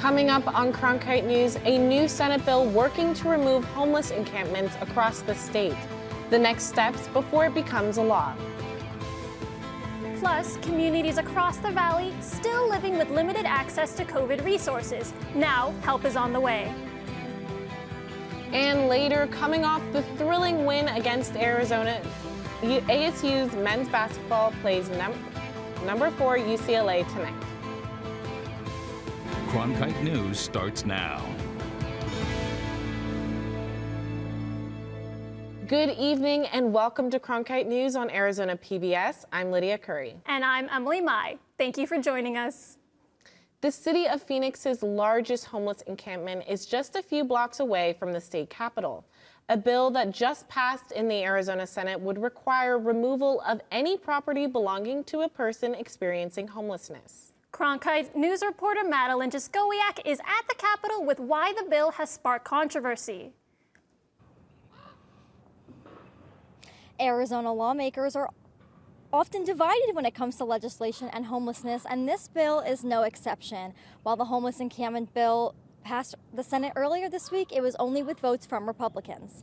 Coming up on Cronkite News, a new Senate bill working to remove homeless encampments across the state. The next steps before it becomes a law. Plus, communities across the valley still living with limited access to COVID resources. Now, help is on the way. And later, coming off the thrilling win against Arizona, ASU's men's basketball plays number 4 UCLA tonight. Cronkite News starts now. Good evening and welcome to Cronkite News on Arizona PBS. I'm Lydia Curry. And I'm Emily Mai. Thank you for joining us. The city of Phoenix's largest homeless encampment is just a few blocks away from the state capitol. A bill that just passed in the Arizona Senate would require removal of any property belonging to a person experiencing homelessness. Cronkite News reporter Madeline Jaskowiak is at the Capitol with why the bill has sparked controversy. Arizona lawmakers are often divided when it comes to legislation and homelessness, and this bill is no exception. While the homeless encampment bill passed the Senate earlier this week, it was only with votes from Republicans.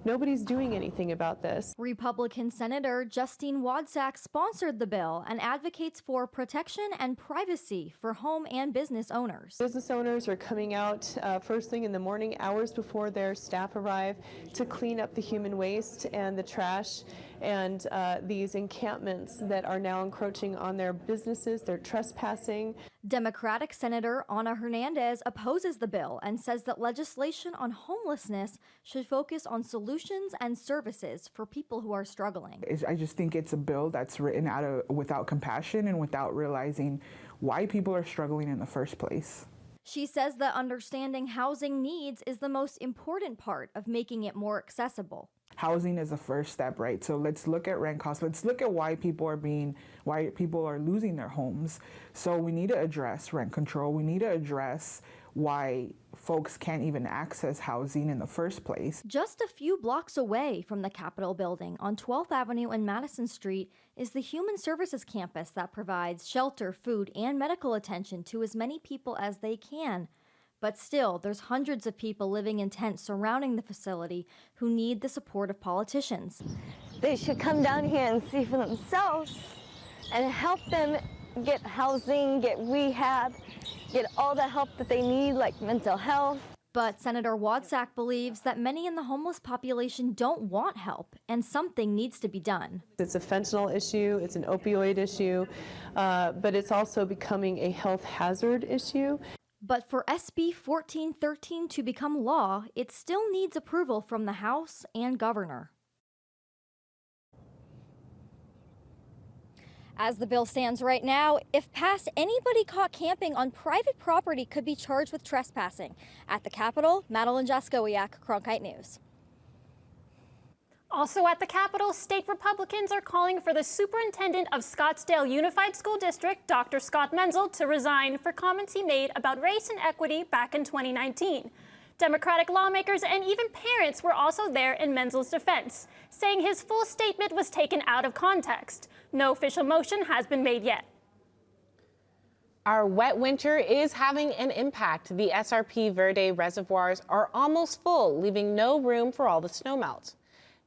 Nobody's doing anything about this. Republican Senator Justine Wadsack sponsored the bill and advocates for protection and privacy for home and business owners. Business owners are coming out first thing in the morning, hours before their staff arrive, to clean up the human waste and the trash and these encampments that are now encroaching on their businesses. They're trespassing. Democratic Senator Ana Hernandez opposes the bill and says that legislation on homelessness should focus on solutions and services for people who are struggling. I just think it's a bill that's written without compassion and without realizing why people are struggling in the first place. She says that understanding housing needs is the most important part of making it more accessible. Housing is the first step, right? So let's look at rent costs. Let's look at why people are losing their homes. So we need to address rent control. We need to address why folks can't even access housing in the first place. Just a few blocks away from the Capitol building on 12th Avenue and Madison Street is the Human Services campus that provides shelter, food, and medical attention to as many people as they can. But still, there's hundreds of people living in tents surrounding the facility who need the support of politicians. They should come down here and see for themselves and help them get housing, get rehab, get all the help that they need, like mental health. But Senator Wadsack believes that many in the homeless population don't want help, and something needs to be done. It's a fentanyl issue, it's an opioid issue, but it's also becoming a health hazard issue. But for SB 1413 to become law, it still needs approval from the House and Governor. As the bill stands right now, if passed, anybody caught camping on private property could be charged with trespassing. At the Capitol, Madeline Jaskowiak, Cronkite News. Also at the Capitol, state Republicans are calling for the superintendent of Scottsdale Unified School District, Dr. Scott Menzel, to resign for comments he made about race and equity back in 2019. Democratic lawmakers and even parents were also there in Menzel's defense, saying his full statement was taken out of context. No official motion has been made yet. Our wet winter is having an impact. The SRP Verde reservoirs are almost full, leaving no room for all the snowmelt.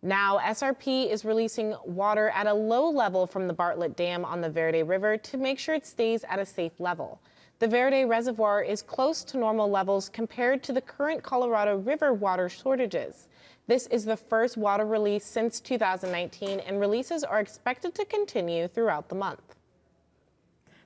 Now, SRP is releasing water at a low level from the Bartlett Dam on the Verde River to make sure it stays at a safe level. The Verde Reservoir is close to normal levels compared to the current Colorado River water shortages. This is the first water release since 2019, and releases are expected to continue throughout the month.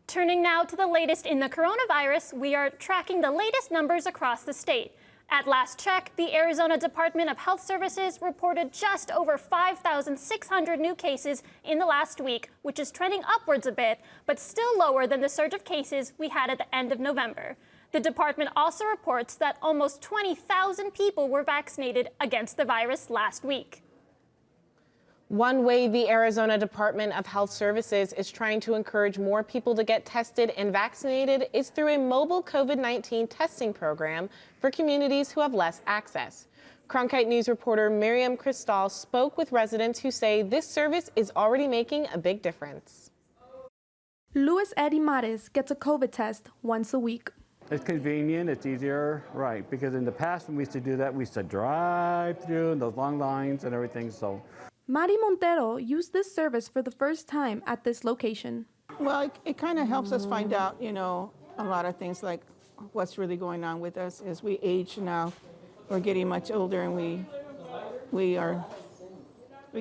Turning now to the latest in the coronavirus, we are tracking the latest numbers across the state. At last check, the Arizona Department of Health Services reported just over 5,600 new cases in the last week, which is trending upwards a bit, but still lower than the surge of cases we had at the end of November. The department also reports that almost 20,000 people were vaccinated against the virus last week. One way the Arizona Department of Health Services is trying to encourage more people to get tested and vaccinated is through a mobile COVID-19 testing program for communities who have less access. Cronkite News reporter Miriam Cristal spoke with residents who say this service is already making a big difference. Luis Eddie Mares gets a COVID test once a week. It's convenient, it's easier, right, because in the past when we used to do that, we used to drive through those long lines and everything, so. Mari Montero used this service for the first time at this location. Well, it kind of helps us find out, a lot of things like what's really going on with us as we age now. We're getting much older and we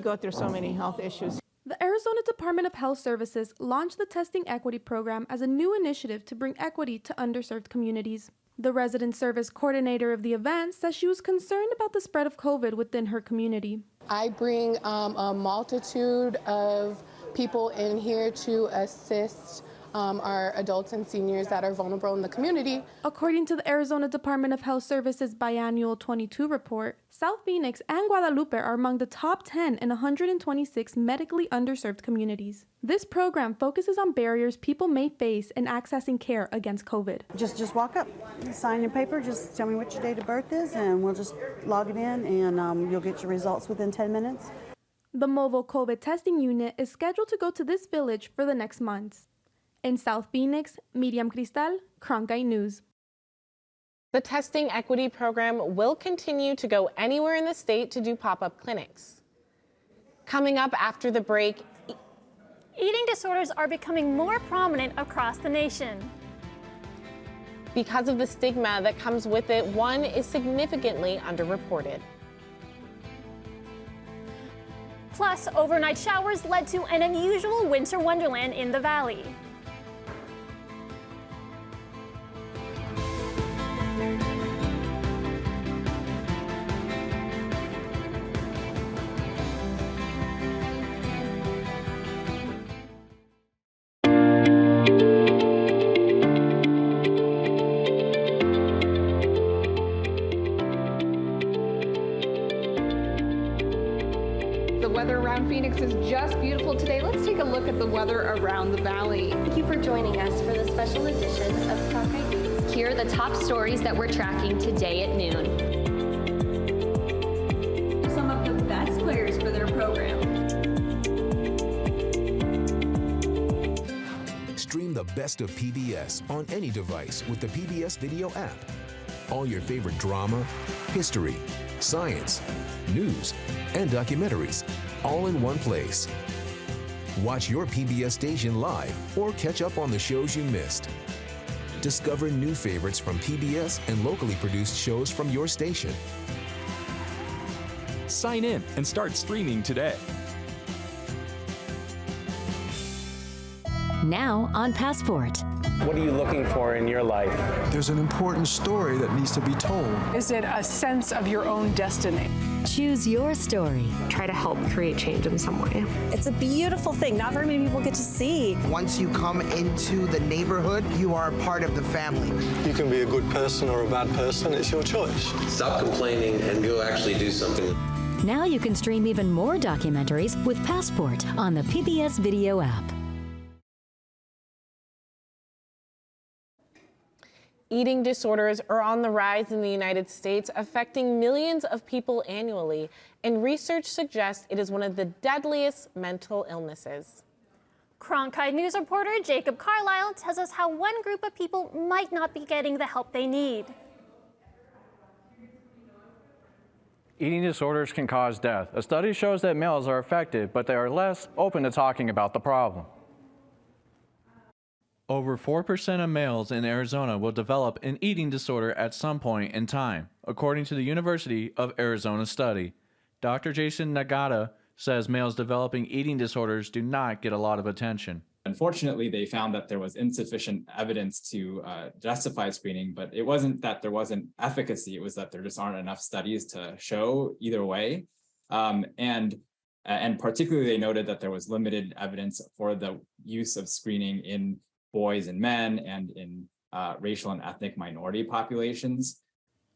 go through so many health issues. The Arizona Department of Health Services launched the Testing Equity Program as a new initiative to bring equity to underserved communities. The resident service coordinator of the event says she was concerned about the spread of COVID within her community. I bring a multitude of people in here to assist our adults and seniors that are vulnerable in the community. According to the Arizona Department of Health Services Biannual 22 report, South Phoenix and Guadalupe are among the top 10 in 126 medically underserved communities. This program focuses on barriers people may face in accessing care against COVID. Just walk up, sign your paper, just tell me what your date of birth is, and we'll just log it in, and you'll get your results within 10 minutes. The mobile COVID testing unit is scheduled to go to this village for the next months. In South Phoenix, Miriam Cristal, Cronkite News. The Testing Equity Program will continue to go anywhere in the state to do pop-up clinics. Coming up after the break, Eating disorders are becoming more prominent across the nation. because of the stigma that comes with it, one is significantly underreported. Plus, overnight showers led to an unusual winter wonderland in the valley. Phoenix is just beautiful today. Let's take a look at the weather around the valley. Thank you for joining us for the special edition of Cronkite News. Here are the top stories that we're tracking today at noon. Some of the best players for their program. Stream the best of PBS on any device with the PBS Video app. All your favorite drama, history, science, news, and documentaries, all in one place. Watch your PBS station live or catch up on the shows you missed. Discover new favorites from PBS and locally produced shows from your station. Sign in and start streaming today. Now on Passport. What are you looking for in your life? There's an important story that needs to be told. Is it a sense of your own destiny? Choose your story. Try to help create change in some way. It's a beautiful thing. Not very many people get to see. Once you come into the neighborhood, you are a part of the family. You can be a good person or a bad person. It's your choice. Stop complaining and go actually do something. Now you can stream even more documentaries with Passport on the PBS Video app. Eating disorders are on the rise in the United States, affecting millions of people annually, and research suggests it is one of the deadliest mental illnesses. Cronkite News reporter Jacob Carlisle tells us how one group of people might not be getting the help they need. Eating disorders can cause death. A study shows that males are affected, but they are less open to talking about the problem. Over 4% of males in Arizona will develop an eating disorder at some point in time, according to the University of Arizona study. Dr. Jason Nagata says males developing eating disorders do not get a lot of attention. Unfortunately, they found that there was insufficient evidence to justify screening, but it wasn't that there wasn't efficacy, it was that there just aren't enough studies to show either way. And particularly they noted that there was limited evidence for the use of screening in boys and men and in racial and ethnic minority populations.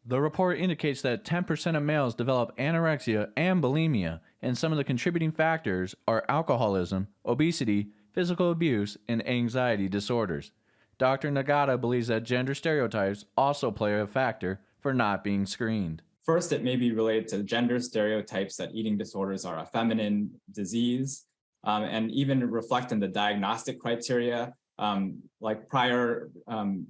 The report indicates that 10% of males develop anorexia and bulimia, and some of the contributing factors are alcoholism, obesity, physical abuse, and anxiety disorders. Dr. Nagata believes that gender stereotypes also play a factor for not being screened. First, it may be related to gender stereotypes that eating disorders are a feminine disease, and even reflect in the diagnostic criteria. like prior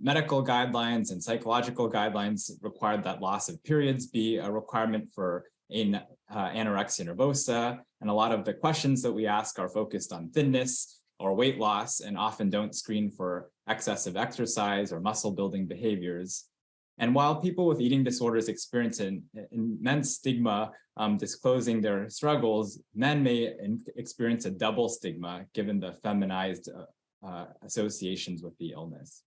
medical guidelines and psychological guidelines required that loss of periods be a requirement for anorexia nervosa. And a lot of the questions that we ask are focused on thinness or weight loss and often don't screen for excessive exercise or muscle building behaviors. And while people with eating disorders experience an immense stigma disclosing their struggles, men may experience a double stigma given the feminized associations with the illness.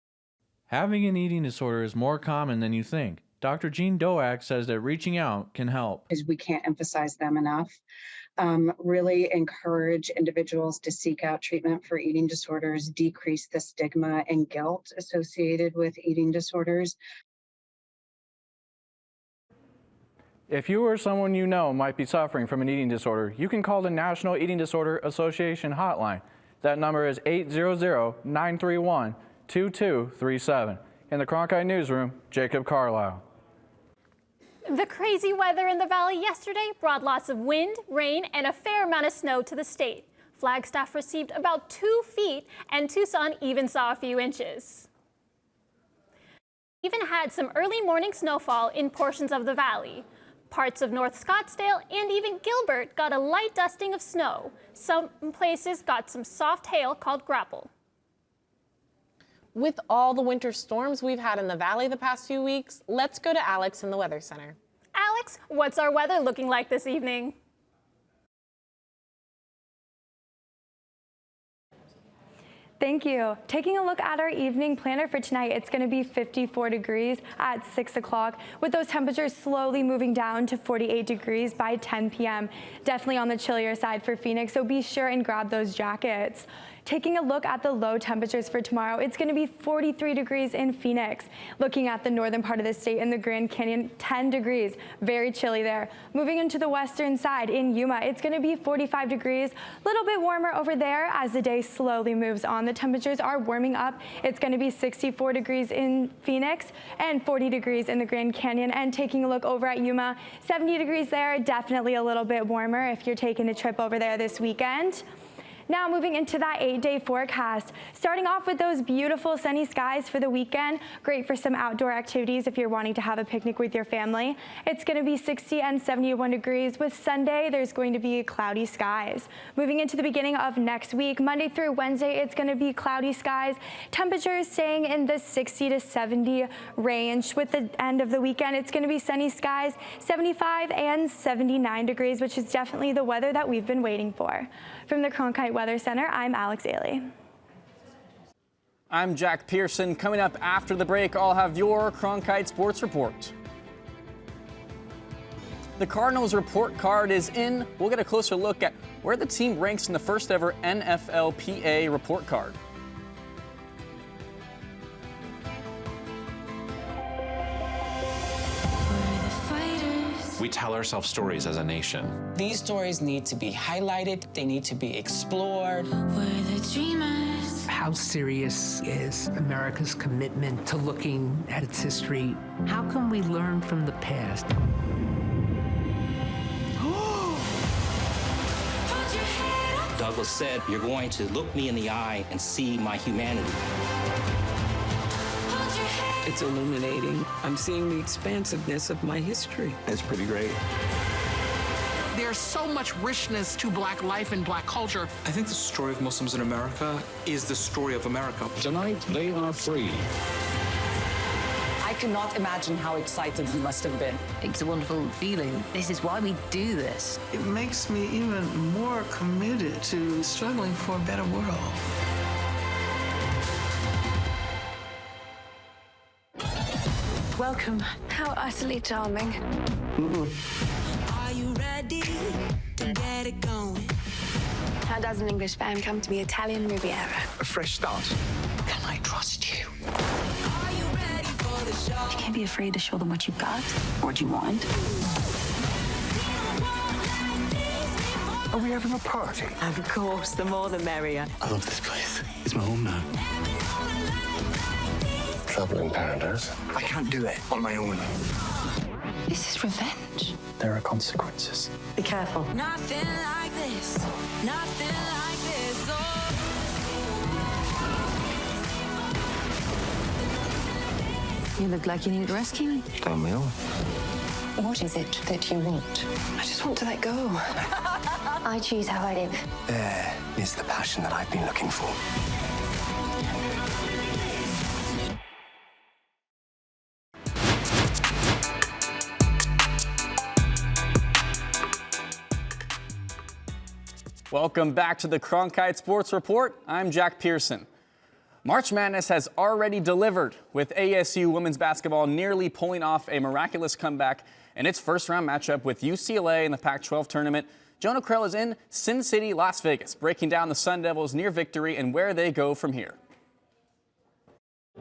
Having an eating disorder is more common than you think. Dr. Jean Doak says that reaching out can help. We can't emphasize them enough. Really encourage individuals to seek out treatment for eating disorders, decrease the stigma and guilt associated with eating disorders. If you or someone you know might be suffering from an eating disorder, you can call the National Eating Disorder Association hotline. That number is 800-931-2237. In the Cronkite Newsroom, Jacob Carlisle. The crazy weather in the valley yesterday brought lots of wind, rain, and a fair amount of snow to the state. Flagstaff received about 2 feet, and Tucson even saw a few inches. Even had some early morning snowfall in portions of the valley. Parts of North Scottsdale and even Gilbert got a light dusting of snow. Some places got some soft hail called grapple. With all the winter storms we've had in the valley the past few weeks, let's go to Alex in the Weather Center. Alex, what's our weather looking like this evening? Thank you. Taking a look at our evening planner for tonight, it's going to be 54 degrees at 6 o'clock, with those temperatures slowly moving down to 48 degrees by 10 p.m. Definitely on the chillier side for Phoenix, so be sure and grab those jackets. Taking a look at the low temperatures for tomorrow, it's going to be 43 degrees in Phoenix. Looking at the northern part of the state in the Grand Canyon, 10 degrees, very chilly there. Moving into the western side in Yuma, it's going to be 45 degrees, a little bit warmer over there as the day slowly moves on. The temperatures are warming up. It's going to be 64 degrees in Phoenix and 40 degrees in the Grand Canyon. And taking a look over at Yuma, 70 degrees there, definitely a little bit warmer if you're taking a trip over there this weekend. Now moving into that 8-day forecast, starting off with those beautiful sunny skies for the weekend, great for some outdoor activities if you're wanting to have a picnic with your family. It's going to be 60 and 71 degrees. With Sunday, there's going to be cloudy skies. Moving into the beginning of next week, Monday through Wednesday, it's going to be cloudy skies. Temperatures staying in the 60 to 70 range. With the end of the weekend, it's going to be sunny skies, 75 and 79 degrees, which is definitely the weather that we've been waiting for. From the Cronkite Weather Center, I'm Alex Ailey. I'm Jack Pearson. Coming up after the break, I'll have your Cronkite Sports Report. The Cardinals report card is in. We'll get a closer look at where the team ranks in the first ever NFLPA report card. We tell ourselves stories as a nation. These stories need to be highlighted. They need to be explored. We're the dreamers. How serious is America's commitment to looking at its history? How can we learn from the past? Douglas said, "You're going to look me in the eye and see my humanity." It's illuminating. I'm seeing the expansiveness of my history. It's pretty great. There's so much richness to Black life and Black culture. I think the story of Muslims in America is the story of America. Tonight, they are free. I cannot imagine how excited he must have been. It's a wonderful feeling. This is why we do this. It makes me even more committed to struggling for a better world. Welcome. How utterly charming. Are you ready to get it going? How does an English fan come to be Italian Riviera? A fresh start. Can I trust you? Are you ready for the show? You can't be afraid to show them what you've got or what you want. Are we having a party? Of course, the more the merrier. I love this place. It's my home now. Trouble in paradise. I can't do it on my own. This is revenge. There are consequences. Be careful. Nothing like this. Nothing like this. Oh. You look like you need rescuing. Don't we all? What is it that you want? I just want to let go. I choose how I live. There is the passion that I've been looking for. Welcome back to the Cronkite Sports Report. I'm Jack Pearson. March Madness has already delivered, with ASU women's basketball nearly pulling off a miraculous comeback in its first-round matchup with UCLA in the Pac-12 tournament. Jonah Krell is in Sin City, Las Vegas, breaking down the Sun Devils' near victory and where they go from here.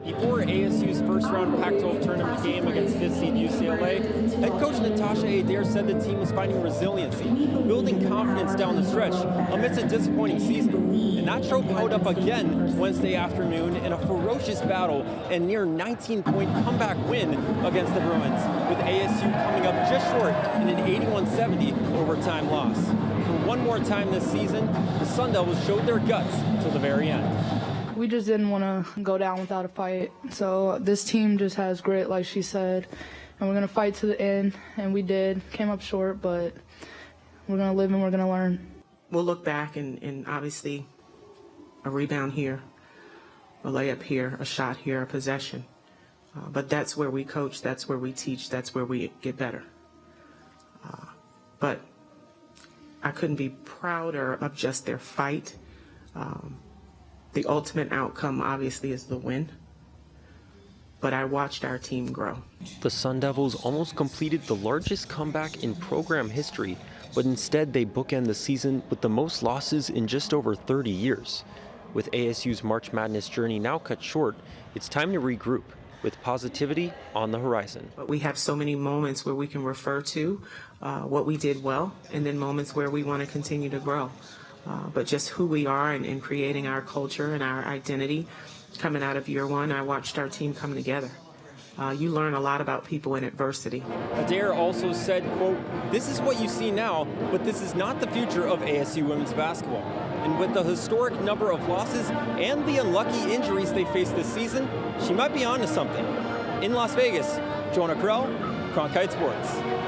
Before ASU's first-round Pac-12 tournament game against 5th seed UCLA, head coach Natasha Adair said the team was finding resiliency, building confidence down the stretch amidst a disappointing season. And that trope held up again Wednesday afternoon in a ferocious battle and near 19-point comeback win against the Bruins, with ASU coming up just short in an 81-70 overtime loss. For one more time this season, the Sun Devils showed their guts till the very end. We just didn't want to go down without a fight. So this team just has grit, like she said, and we're going to fight to the end, and we did. Came up short, but we're going to live and we're going to learn. We'll look back and obviously a rebound here, a layup here, a shot here, a possession. But that's where we coach, that's where we teach, that's where we get better. But I couldn't be prouder of just their fight. The ultimate outcome, obviously, is the win. But I watched our team grow. The Sun Devils almost completed the largest comeback in program history, but instead they bookend the season with the most losses in just over 30 years. With ASU's March Madness journey now cut short, it's time to regroup, with positivity on the horizon. But we have so many moments where we can refer to what we did well, and then moments where we want to continue to grow. But just who we are and creating our culture and our identity coming out of year one, I watched our team come together. You learn a lot about people in adversity. Adair also said, quote, "This is what you see now, but this is not the future of ASU women's basketball." And with the historic number of losses and the unlucky injuries they faced this season, she might be onto something. In Las Vegas, Jonah Krell, Cronkite Sports.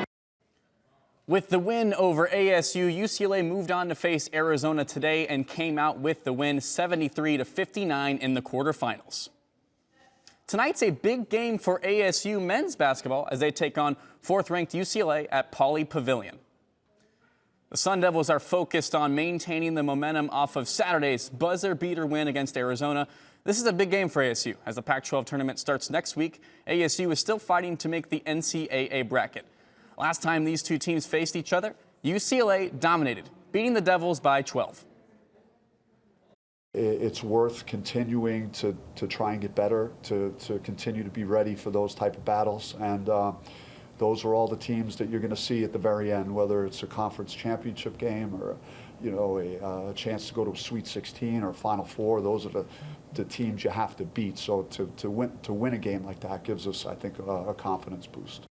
With the win over ASU, UCLA moved on to face Arizona today and came out with the win 73-59 in the quarterfinals. Tonight's a big game for ASU men's basketball as they take on 4th-ranked UCLA at Pauley Pavilion. The Sun Devils are focused on maintaining the momentum off of Saturday's buzzer-beater win against Arizona. This is a big game for ASU as the Pac-12 tournament starts next week. ASU is still fighting to make the NCAA bracket. Last time these two teams faced each other, UCLA dominated, beating the Devils by 12. It's worth continuing to try and get better, to continue to be ready for those type of battles. And those are all the teams that you're going to see at the very end, whether it's a conference championship game or a chance to go to a Sweet 16 or Final Four. Those are the teams you have to beat. So to win a game like that gives us, I think, a confidence boost.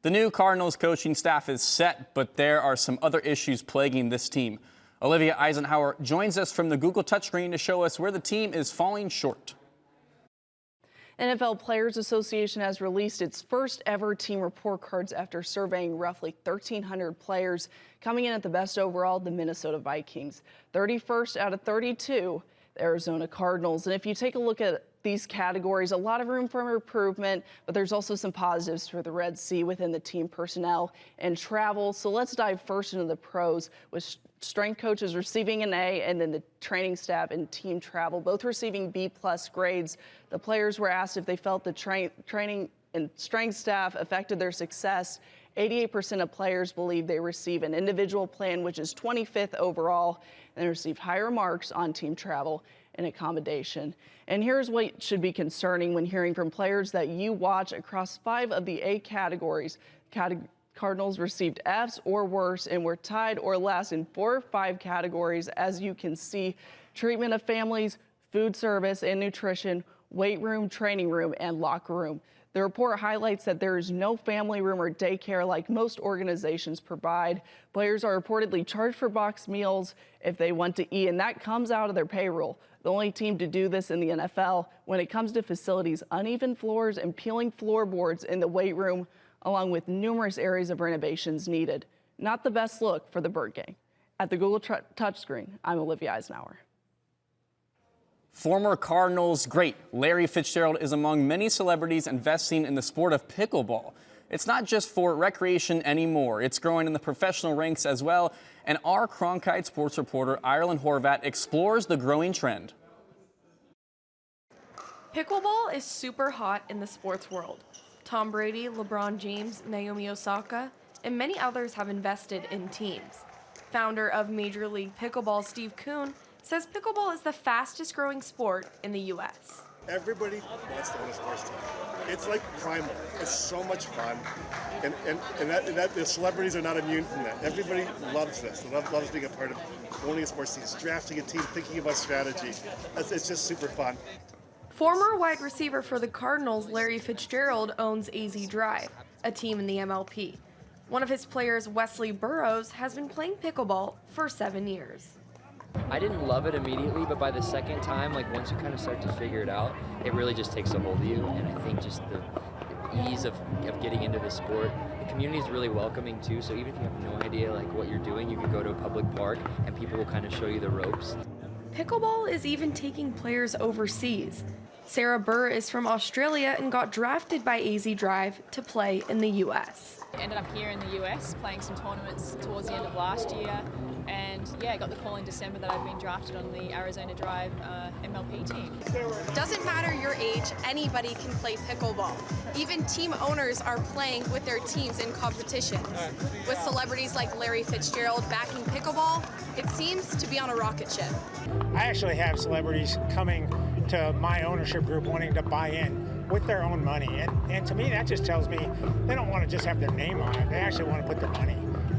The new Cardinals coaching staff is set, but there are some other issues plaguing this team. Olivia Eisenhower joins us from the Google touchscreen to show us where the team is falling short. NFL Players Association has released its first ever team report cards after surveying roughly 1,300 players. Coming in at the best overall, the Minnesota Vikings. 31st out of 32, the Arizona Cardinals. And if you take a look at these categories, a lot of room for improvement, but there's also some positives for the Red Sea within the team personnel and travel. So let's dive first into the pros, with strength coaches receiving an A, and then the training staff and team travel both receiving B+ grades. The players were asked if they felt the training and strength staff affected their success. 88% of players believe they receive an individual plan, which is 25th overall, and they received higher marks on team travel and accommodation. And here's what should be concerning when hearing from players that you watch across 5 of the A categories. Cardinals received Fs or worse and were tied or less in 4 or 5 categories. As you can see, treatment of families, food service and nutrition, weight room, training room, and locker room. The report highlights that there is no family room or daycare like most organizations provide. Players are reportedly charged for boxed meals if they want to eat, and that comes out of their payroll. The only team to do this in the NFL. When it comes to facilities, uneven floors and peeling floorboards in the weight room, along with numerous areas of renovations needed. Not the best look for the Bird Gang. At the Google touchscreen, I'm Olivia Eisenhower. Former Cardinals great Larry Fitzgerald is among many celebrities investing in the sport of pickleball. It's not just for recreation anymore. It's growing in the professional ranks as well. And our Cronkite sports reporter, Ireland Horvat, explores the growing trend. Pickleball is super hot in the sports world. Tom Brady, LeBron James, Naomi Osaka, and many others have invested in teams. Founder of Major League Pickleball, Steve Kuhn, says pickleball is the fastest growing sport in the U.S. Everybody wants to own a sports team. It's like primal. It's so much fun. And that the celebrities are not immune from that. Everybody loves this. They loves being a part of owning a sports team, drafting a team, thinking about strategy. It's just super fun. Former wide receiver for the Cardinals, Larry Fitzgerald, owns AZ Drive, a team in the MLP. One of his players, Wesley Burrows, has been playing pickleball for 7 years. I didn't love it immediately, but by the second time, like once you kind of start to figure it out, it really just takes a hold of you. And I think just the ease of getting into the sport, the community is really welcoming too. So even if you have no idea like what you're doing, you can go to a public park and people will kind of show you the ropes. Pickleball is even taking players overseas. Sarah Burr is from Australia and got drafted by AZ Drive to play in the U.S. Ended up here in the US playing some tournaments towards the end of last year, and yeah, got the call in December that I've been drafted on the Arizona Drive MLP team. Doesn't matter your age, anybody can play pickleball. Even team owners are playing with their teams in competitions. With celebrities like Larry Fitzgerald backing pickleball, it seems to be on a rocket ship. I actually have celebrities coming to my ownership group wanting to buy in with their own money. And to me, that just tells me they don't want to just have their name on it. They actually want to put their money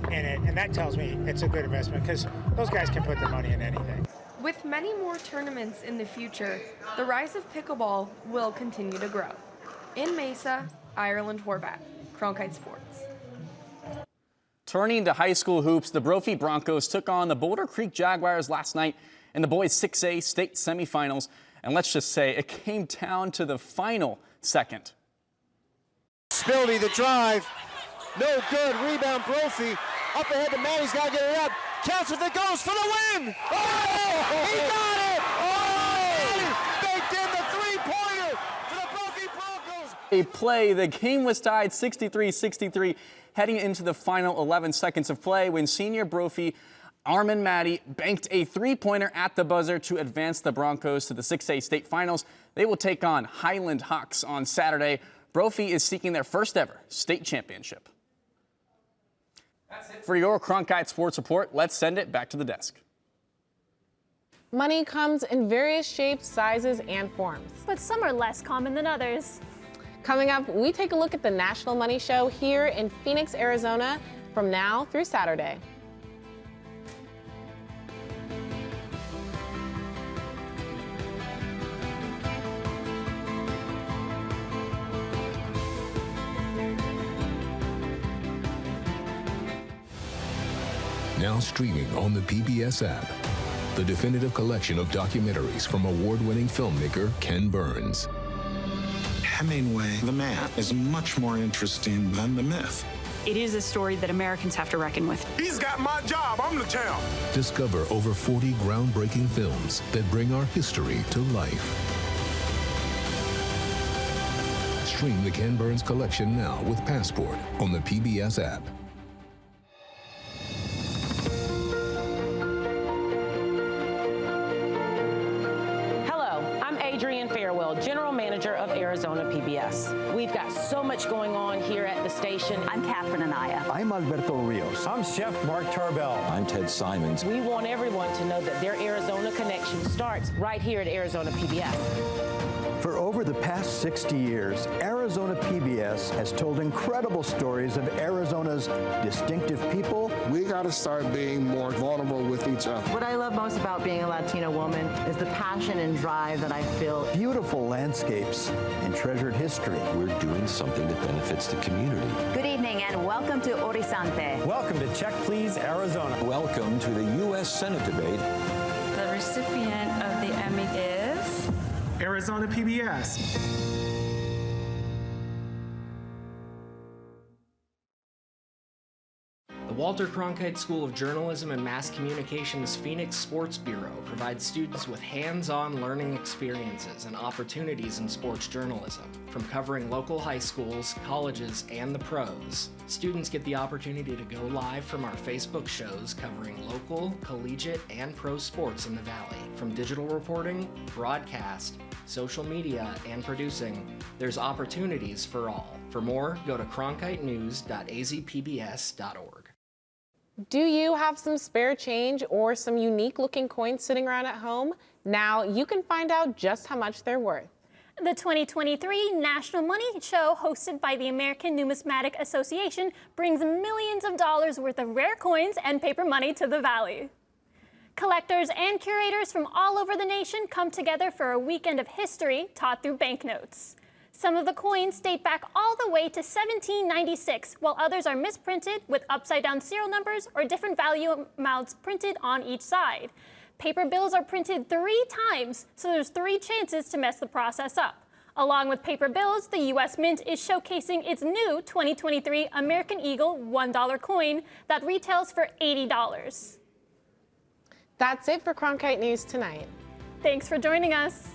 in it. And that tells me it's a good investment because those guys can put their money in anything. With many more tournaments in the future, the rise of pickleball will continue to grow. In Mesa, Ireland Horvat, Cronkite Sports. Turning to high school hoops, the Brophy Broncos took on the Boulder Creek Jaguars last night in the boys 6A state semifinals. And let's just say it came down to the final second. Spilby, the drive. No good. Rebound, Brophy. Up ahead to Manny's got to get it up. Counts if it goes for the win. Oh! He got it! Oh! Baked in the three-pointer for the Brophy Broncos. A play, the game was tied 63-63 heading into the final 11 seconds of play when senior Brophy Armin Matty banked a three-pointer at the buzzer to advance the Broncos to the 6A state finals. They will take on Highland Hawks on Saturday. Brophy is seeking their first ever state championship. That's it for your Cronkite Sports Report. Let's send it back to the desk. Money comes in various shapes, sizes, and forms. But some are less common than others. Coming up, we take a look at the National Money Show here in Phoenix, Arizona from now through Saturday. Now streaming on the PBS app, the definitive collection of documentaries from award-winning filmmaker Ken Burns. Hemingway, the man, is much more interesting than the myth. It is a story that Americans have to reckon with. He's got my job. I'm the champ. Discover over 40 groundbreaking films that bring our history to life. Stream the Ken Burns collection now with Passport on the PBS app. General Manager of Arizona PBS. We've got so much going on here at the station. I'm Catherine Anaya. I'm Alberto Rios. I'm Chef Mark Tarbell. I'm Ted Simons. We want everyone to know that their Arizona connection starts right here at Arizona PBS. For over the past 60 years, Arizona PBS has told incredible stories of Arizona's distinctive people. We got to start being more vulnerable with each other. What I love most about being a Latina woman is the passion and drive that I feel. Beautiful landscapes and treasured history. We're doing something that benefits the community. Good evening and welcome to Horizonte. Welcome to Check Please, Arizona. Welcome to the U.S. Senate debate. The recipient of the Emmy is Arizona PBS. The Walter Cronkite School of Journalism and Mass Communications Phoenix Sports Bureau provides students with hands-on learning experiences and opportunities in sports journalism. From covering local high schools, colleges, and the pros, students get the opportunity to go live from our Facebook shows covering local, collegiate, and pro sports in the Valley. From digital reporting, broadcast, social media, and producing, there's opportunities for all. For more, go to cronkitenews.azpbs.org. Do you have some spare change or some unique looking coins sitting around at home? Now you can find out just how much they're worth. The 2023 National Money Show, hosted by the American Numismatic Association, brings millions of dollars worth of rare coins and paper money to the Valley. Collectors and curators from all over the nation come together for a weekend of history taught through banknotes. Some of the coins date back all the way to 1796, while others are misprinted with upside-down serial numbers or different value amounts printed on each side. Paper bills are printed 3 times, so there's 3 chances to mess the process up. Along with paper bills, the U.S. Mint is showcasing its new 2023 American Eagle $1 coin that retails for $80. That's it for Cronkite News tonight. Thanks for joining us.